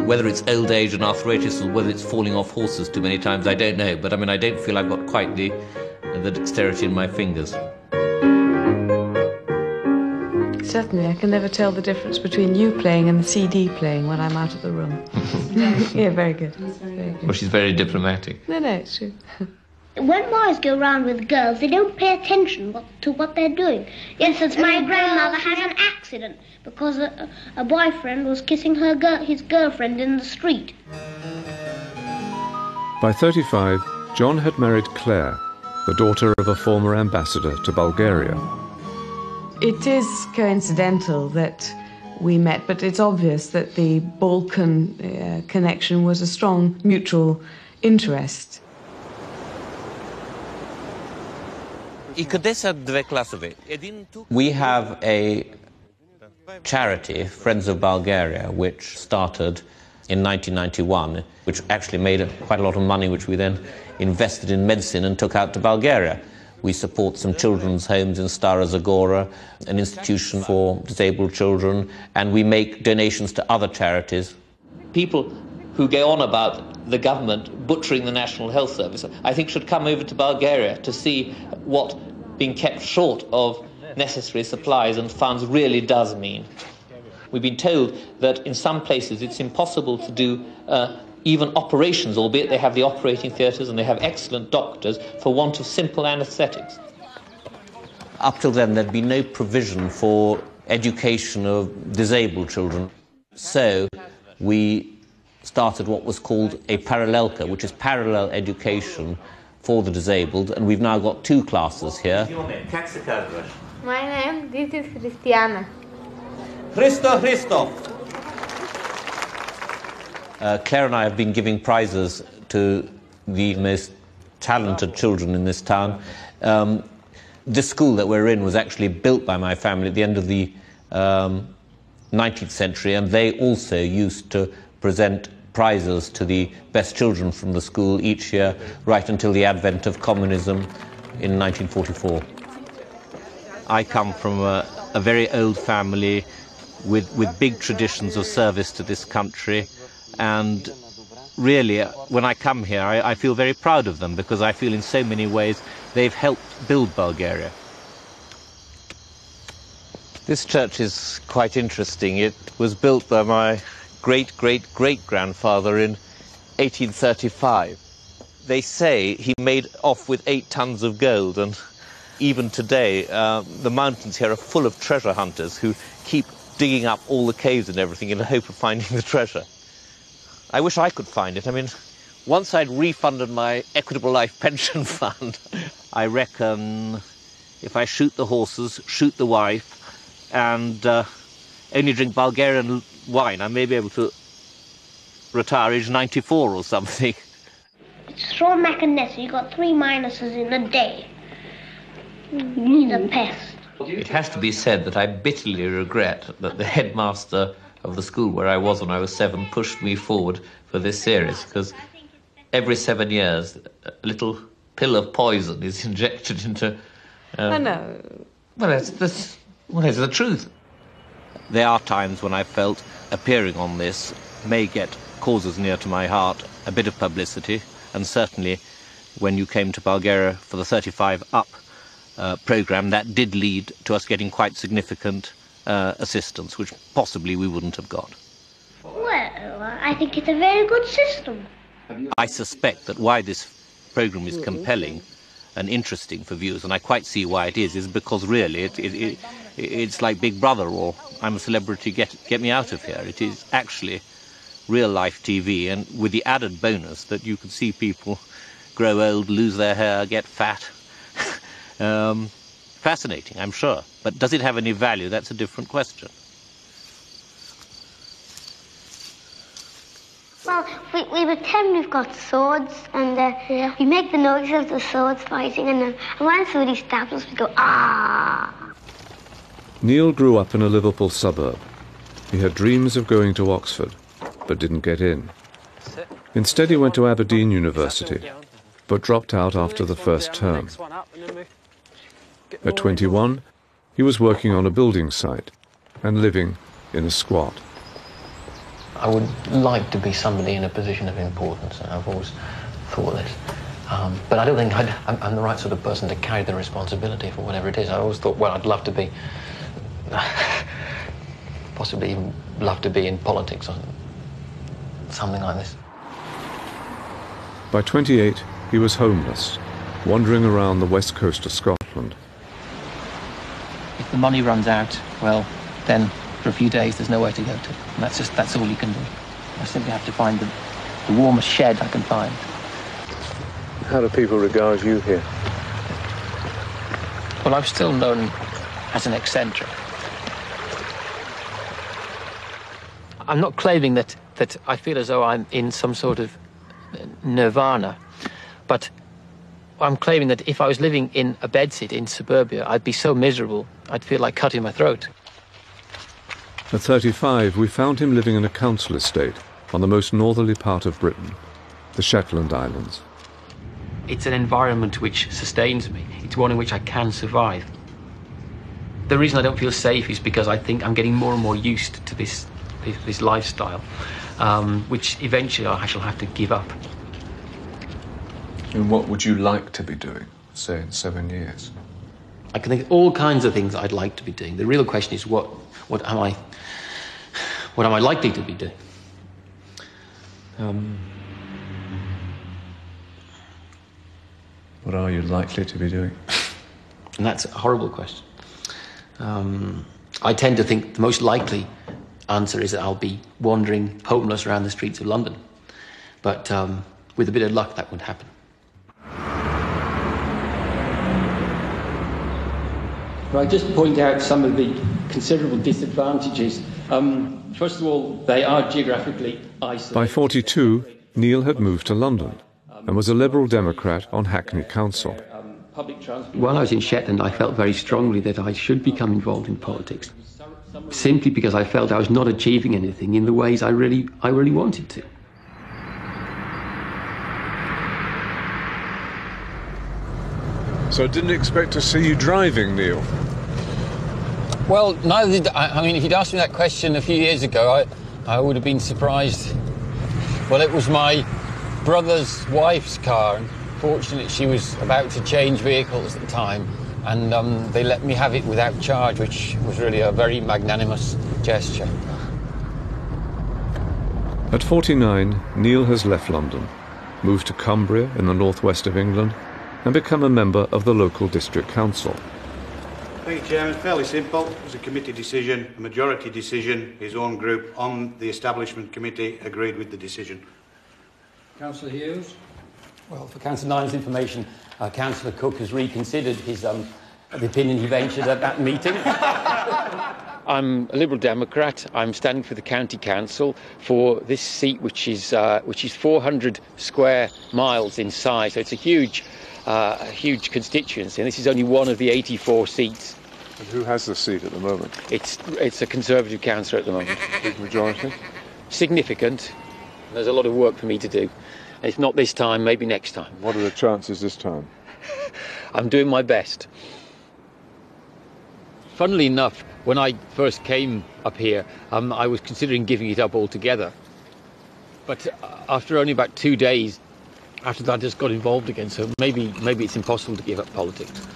Whether it's old age and arthritis or whether it's falling off horses too many times, I don't know. But I mean, I don't feel I've got quite the dexterity in my fingers. Certainly, I can never tell the difference between you playing and the CD playing when I'm out of the room. Yeah, very good. Very good. Well, she's very diplomatic. No, it's true. When boys go around with girls, they don't pay attention to what they're doing. Yes, as my grandmother had an accident because a boyfriend was kissing his girlfriend in the street. By 35, John had married Claire, the daughter of a former ambassador to Bulgaria. It is coincidental that we met, but it's obvious that the Balkan connection was a strong mutual interest. We have a charity, Friends of Bulgaria, which started in 1991, which actually made quite a lot of money, which we then invested in medicine and took out to Bulgaria. We support some children's homes in Stara Zagora, an institution for disabled children, and we make donations to other charities. People who go on about the government butchering the National Health Service, I think should come over to Bulgaria to see what being kept short of necessary supplies and funds really does mean. We've been told that in some places it's impossible to do even operations, albeit they have the operating theatres and they have excellent doctors, for want of simple anaesthetics. Up till then, there'd been no provision for education of disabled children. So we started what was called a parallelka, which is parallel education for the disabled, and we've now got 2 classes here. My name, this is Christiana. Christo. Claire and I have been giving prizes to the most talented children in this town. This school that we're in was actually built by my family at the end of the 19th century, and they also used to present prizes to the best children from the school each year, right until the advent of communism in 1944. I come from a very old family with big traditions of service to this country, and really, when I come here, I feel very proud of them, because I feel in so many ways they've helped build Bulgaria. This church is quite interesting. It was built by my great-great-great-grandfather in 1835. They say he made off with 8 tons of gold, and even today the mountains here are full of treasure hunters who keep digging up all the caves and everything in the hope of finding the treasure. I wish I could find it. I mean, once I'd refunded my Equitable Life Pension Fund, I reckon if I shoot the horses, shoot the wife, and only drink Bulgarian wine, I may be able to retire age 94 or something. It's straw mac and Nessa. You got 3 minuses in a day. You need a pest. It has to be said that I bitterly regret that the headmaster of the school where I was when I was 7 pushed me forward for this series, because every 7 years a little pill of poison is injected into... I know. Well, it's the truth. There are times when I felt appearing on this may get causes near to my heart a bit of publicity, and certainly when you came to Bulgaria for the 35 Up programme, that did lead to us getting quite significant assistance, which possibly we wouldn't have got. Well, I think it's a very good system. I suspect that why this programme is compelling and interesting for viewers, and I quite see why it is because really it's like Big Brother or I'm a Celebrity, get me out of here. It is actually real-life TV, and with the added bonus that you can see people grow old, lose their hair, get fat. Fascinating, I'm sure. But does it have any value? That's a different question. Well, we pretend we've got swords, and we make the noises of the swords fighting, and then when somebody stabs us, we go, ah! Neil grew up in a Liverpool suburb. He had dreams of going to Oxford, but didn't get in. Instead, he went to Aberdeen University, but dropped out after the first term. At 21, he was working on a building site and living in a squat. I would like to be somebody in a position of importance, and I've always thought this. But I don't think I'm the right sort of person to carry the responsibility for whatever it is. I always thought, well, I'd love to be, possibly even love to be in politics or something like this. By 28, he was homeless, wandering around the west coast of Scotland. If the money runs out, well, then for a few days there's nowhere to go to. And that's all you can do. I simply have to find the warmest shed I can find. How do people regard you here? Well, I'm still known as an eccentric. I'm not claiming that I feel as though I'm in some sort of nirvana, but I'm claiming that if I was living in a bedsit in suburbia, I'd be so miserable, I'd feel like cutting my throat. At 35, we found him living in a council estate on the most northerly part of Britain, the Shetland Islands. It's an environment which sustains me. It's one in which I can survive. The reason I don't feel safe is because I think I'm getting more and more used to this lifestyle, which eventually I shall have to give up. And what would you like to be doing, say, in 7 years? I can think of all kinds of things I'd like to be doing. The real question is what am I likely to be doing? What are you likely to be doing? And that's a horrible question. I tend to think the most likely answer is that I'll be wandering homeless around the streets of London. But with a bit of luck, that would happen. I'll just point out some of the considerable disadvantages. First of all, they are geographically isolated. By 42, Neil had moved to London and was a Liberal Democrat on Hackney Council. While I was in Shetland, I felt very strongly that I should become involved in politics, simply because I felt I was not achieving anything in the ways I really wanted to. So I didn't expect to see you driving, Neil. Well, neither did I. I mean, if you'd asked me that question a few years ago, I would have been surprised. Well, it was my brother's wife's car, and fortunately she was about to change vehicles at the time, and they let me have it without charge, which was really a very magnanimous gesture. At 49, Neil has left London, moved to Cumbria in the northwest of England, and become a member of the local district council. Thank you, Chairman. Fairly simple. It was a committee decision, a majority decision. His own group on the establishment committee agreed with the decision. Councillor Hughes? Well, for Councillor Niland's information, Councillor Cook has reconsidered his the opinion he ventured at that meeting. I'm a Liberal Democrat. I'm standing for the County Council for this seat, which is 400 square miles in size. So it's a huge constituency, and this is only one of the 84 seats. And who has the seat at the moment? It's a Conservative councillor at the moment. Big majority? Significant. There's a lot of work for me to do. If not this time, maybe next time. What are the chances this time? I'm doing my best. Funnily enough, when I first came up here, I was considering giving it up altogether. But after only about 2 days, after that I just got involved again, so maybe it's impossible to give up politics.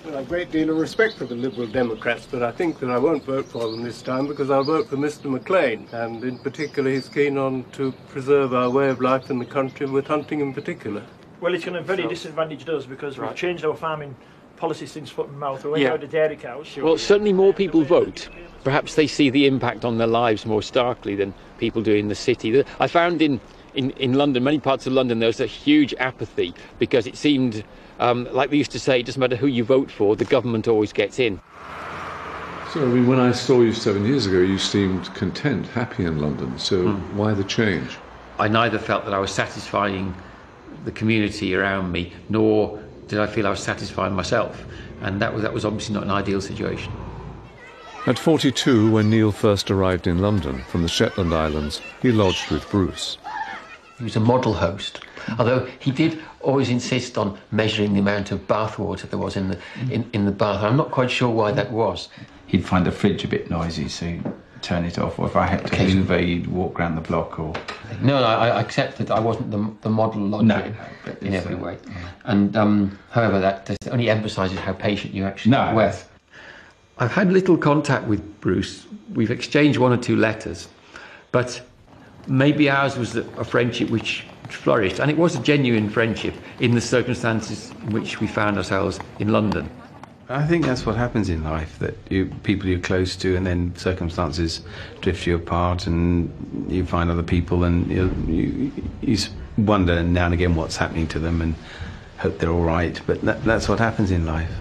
Well, a great deal of respect for the Liberal Democrats, but I think that I won't vote for them this time because I'll vote for Mr McLean, and in particular he's keen on to preserve our way of life in the country, with hunting in particular. Well, it's going to very disadvantage us because we've changed our farming policy since foot and mouth. We went out to dairy cows. Well, certainly more people vote. Perhaps they see the impact on their lives more starkly than people do in the city. I found in London, many parts of London, there was a huge apathy because it seemed, like they used to say, it doesn't matter who you vote for, the government always gets in. So, I mean, when I saw you 7 years ago, you seemed content, happy in London. So why the change? I neither felt that I was satisfying the community around me, nor did I feel I was satisfying myself. And that was obviously not an ideal situation. At 42, when Neil first arrived in London from the Shetland Islands, he lodged with Bruce. He was a model host, although he did always insist on measuring the amount of bath water there was in the bath. I'm not quite sure why that was. He'd find the fridge a bit noisy, so turn it off, or if I had to Hoover, you'd walk around the block, or... No, I accept that I wasn't the model logic in every way. And however, that only emphasises how patient you actually were. I've had little contact with Bruce. We've exchanged 1 or 2 letters, but maybe ours was a friendship which flourished, and it was a genuine friendship in the circumstances in which we found ourselves in London. I think that's what happens in life, that people you're close to, and then circumstances drift you apart, and you find other people, and you wonder now and again what's happening to them, and hope they're all right. But that's what happens in life.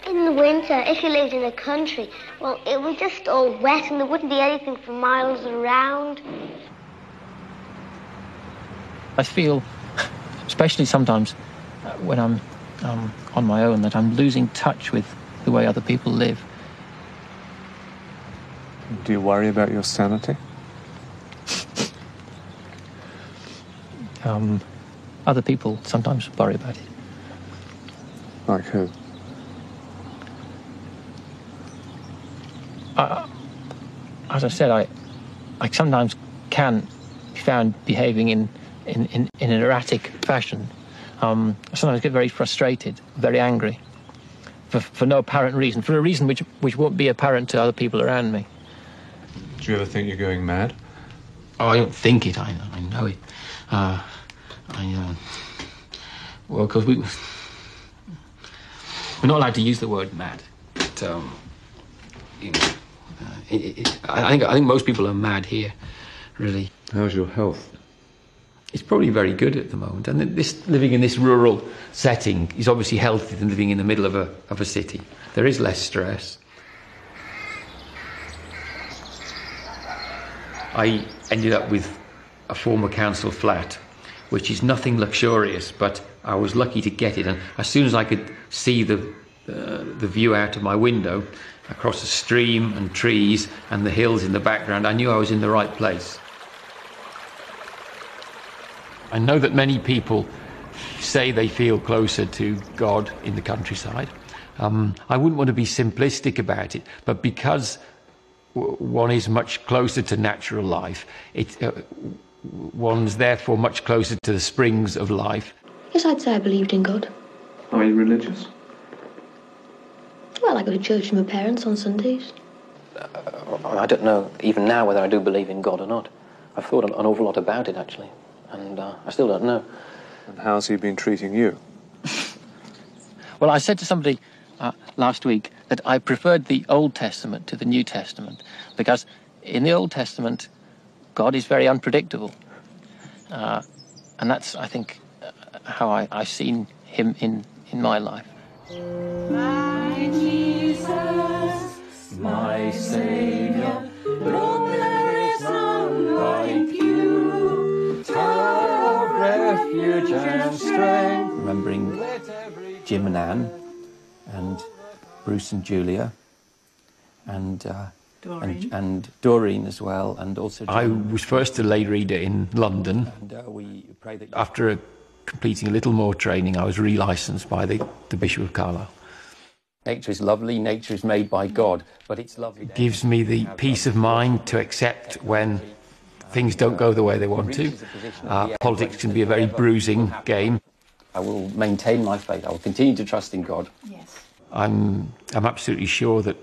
In the winter, if you lived in the country, well, it was just all wet, and there wouldn't be anything for miles around. I feel, especially sometimes when I'm on my own, that I'm losing touch with the way other people live. Do you worry about your sanity? Other people sometimes worry about it. Like who? As I said, I sometimes can be found behaving in an erratic fashion. I sometimes get very frustrated, very angry, for no apparent reason, for a reason which won't be apparent to other people around me. Do you ever think you're going mad? Oh, I don't think it, I know it. Well, because we're not allowed to use the word mad, but, I think most people are mad here, really. How's your health? It's probably very good at the moment, and living in this rural setting is obviously healthier than living in the middle of a city. There is less stress. I ended up with a former council flat, which is nothing luxurious, but I was lucky to get it, and as soon as I could see the view out of my window across a stream and trees and the hills in the background, I knew I was in the right place. I know that many people say they feel closer to God in the countryside. I wouldn't want to be simplistic about it, but because one is much closer to natural life, one's therefore much closer to the springs of life. Yes, I'd say I believed in God. Are you religious? Well, I go to church with my parents on Sundays. I don't know even now whether I do believe in God or not. I've thought an awful lot about it, actually, and I still don't know. And how's he been treating you? Well, I said to somebody last week that I preferred the Old Testament to the New Testament, because in the Old Testament, God is very unpredictable. And that's, I think, how I've seen him in my life. My Jesus, my Saviour, Lord, there is none like you. Tower of refuge and strength. Remembering Jim and Anne, and Bruce and Julia, and Doreen as well, and also John. I was first a lay reader in London, and after completing a little more training, I was re-licensed by the Bishop of Carlisle. Nature is lovely, nature is made by God, but it's lovely. It gives me the peace of mind to accept when things don't go the way they want to. Politics can be a very bruising game. I will maintain my faith. I will continue to trust in God. Yes. I'm absolutely sure that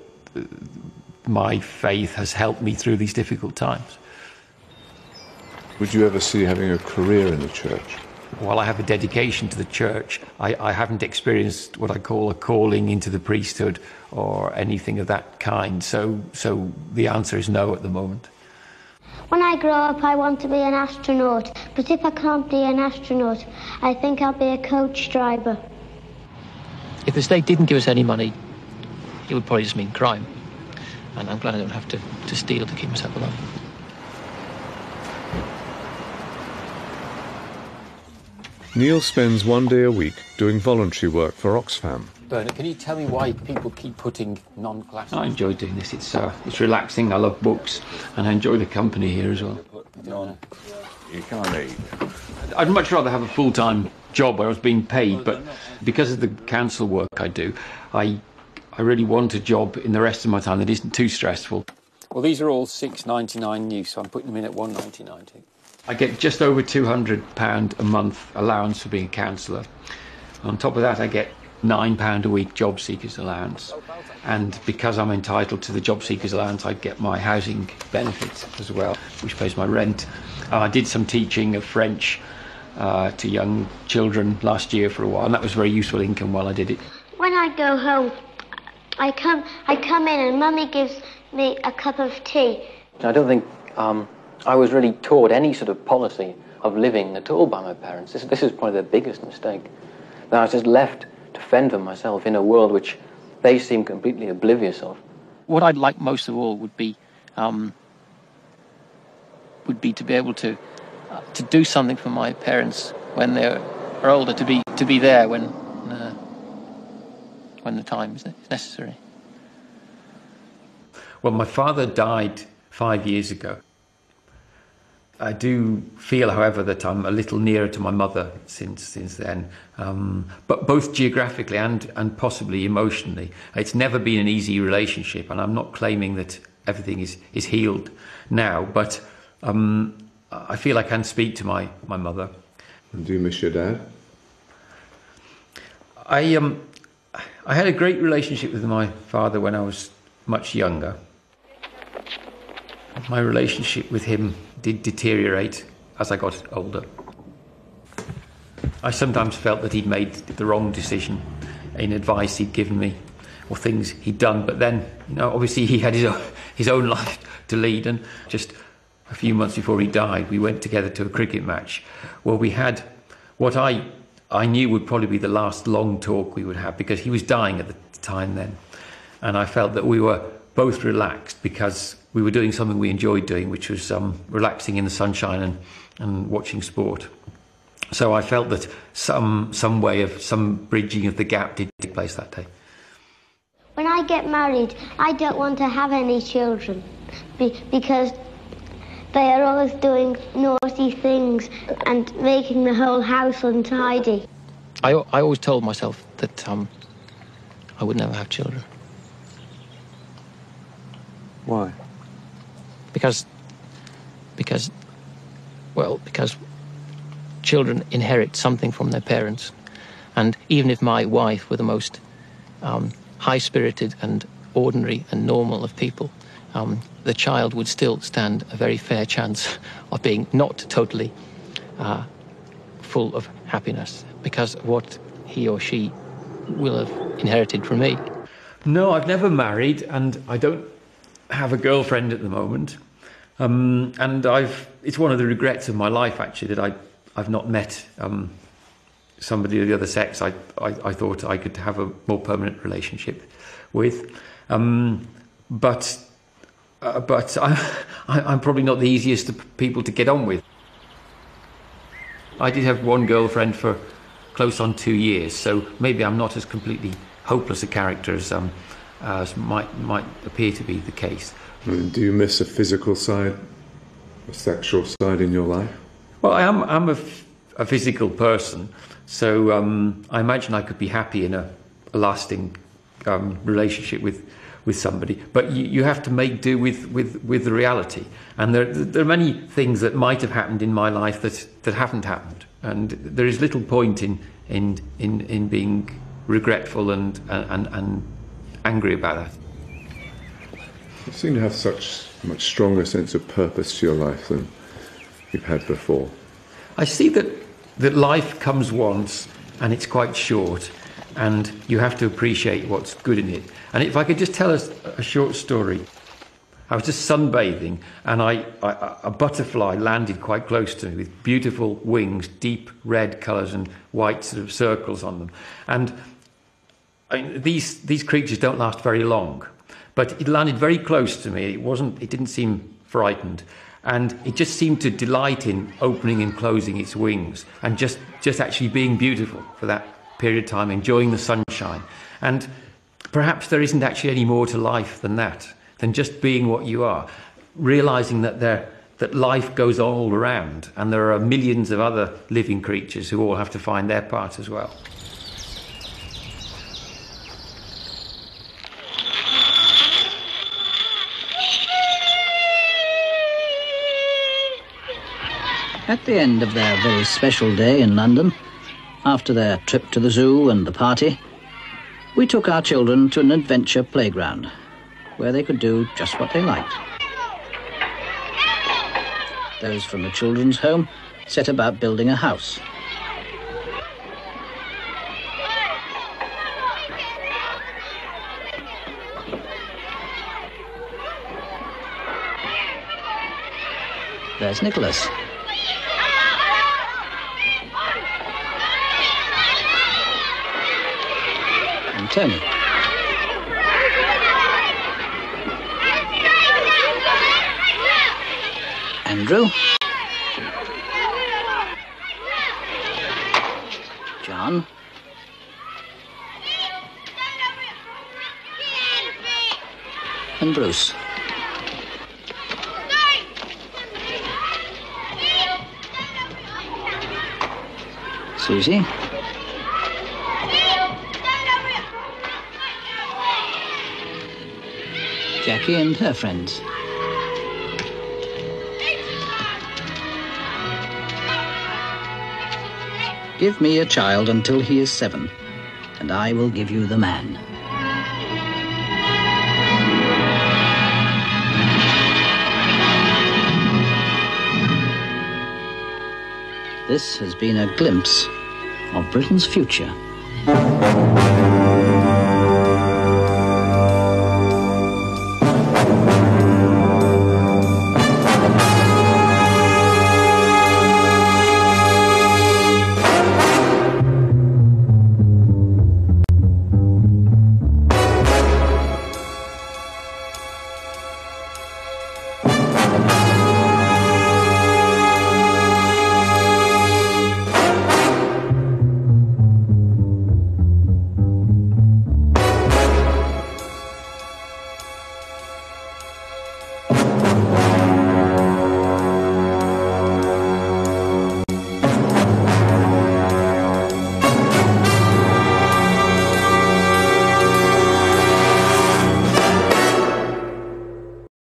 my faith has helped me through these difficult times. Would you ever see having a career in the church? While I have a dedication to the church, I haven't experienced what I call a calling into the priesthood or anything of that kind. So the answer is no at the moment. When I grow up, I want to be an astronaut. But if I can't be an astronaut, I think I'll be a coach driver. If the state didn't give us any money, it would probably just mean crime. And I'm glad I don't have to steal to keep myself alive. Neil spends one day a week doing voluntary work for Oxfam. Bernard, can you tell me why people keep putting non-classical... I enjoy doing this. It's relaxing. I love books, and I enjoy the company here as well. You can't eat. I'd much rather have a full-time job where I was being paid, but because of the council work I do, I I really want a job in the rest of my time that isn't too stressful. Well, these are all $6.99 new, so I'm putting them in at $1.99. I get just over £200 a month allowance for being a counsellor. On top of that, I get £9 a week job seekers allowance, and because I'm entitled to the job seekers allowance, I get my housing benefits as well, which pays my rent. I did some teaching of French to young children last year for a while, and that was very useful income while I did it. When I go home, I come in and Mummy gives me a cup of tea. I don't think I was really taught any sort of policy of living at all by my parents. This is probably their biggest mistake. That I was just left to fend for myself in a world which they seem completely oblivious of. What I'd like most of all would be to be able to do something for my parents when they're older, to be there when the time is necessary. Well, my father died 5 years ago. I do feel, however, that I'm a little nearer to my mother since then, but both geographically and possibly emotionally. It's never been an easy relationship, and I'm not claiming that everything is healed now, but I feel I can speak to my mother. And do you miss your dad? I had a great relationship with my father when I was much younger. My relationship with him did deteriorate as I got older. I sometimes felt that he'd made the wrong decision in advice he'd given me or things he'd done, but then, obviously he had his own life to lead, and just a few months before he died, we went together to a cricket match where we had what I knew would probably be the last long talk we would have, because he was dying at the time then, and I felt that we were both relaxed because we were doing something we enjoyed doing, which was relaxing in the sunshine and watching sport. So I felt that some bridging of the gap did take place that day. When I get married, I don't want to have any children because they are always doing naughty things and making the whole house untidy. I always told myself that I would never have children. Why? Because children inherit something from their parents, and even if my wife were the most high-spirited and ordinary and normal of people, the child would still stand a very fair chance of being not totally full of happiness, because of what he or she will have inherited from me. No, I've never married, and I don't have a girlfriend at the moment, and it's one of the regrets of my life, actually, that I've not met somebody of the other sex I thought I could have a more permanent relationship with, but I'm probably not the easiest of people to get on with. I did have one girlfriend for close on 2 years, so maybe I'm not as completely hopeless a character as might appear to be the case. Do you miss a physical side, a sexual side in your life? Well, I'm a physical person, so I imagine I could be happy in a lasting relationship with somebody. But you have to make do with the reality, and there are many things that might have happened in my life that haven't happened, and there is little point in being regretful and angry about that. You seem to have such a much stronger sense of purpose to your life than you've had before. I see that life comes once and it's quite short, and you have to appreciate what's good in it. And if I could just tell us a short story. I was just sunbathing, and a butterfly landed quite close to me with beautiful wings, deep red colours and white sort of circles on them. And these creatures don't last very long, but it landed very close to me. It didn't seem frightened, and it just seemed to delight in opening and closing its wings and just actually being beautiful for that period of time, enjoying the sunshine. And perhaps there isn't actually any more to life than that, than just being what you are, realising that life goes on all around, and there are millions of other living creatures who all have to find their part as well. At the end of their very special day in London, after their trip to the zoo and the party, we took our children to an adventure playground where they could do just what they liked. Those from the children's home set about building a house. There's Nicholas. And Tony. Andrew. John. And Bruce. Susie. Jackie and her friends. Give me a child until he is 7, and I will give you the man. This has been a glimpse of Britain's future.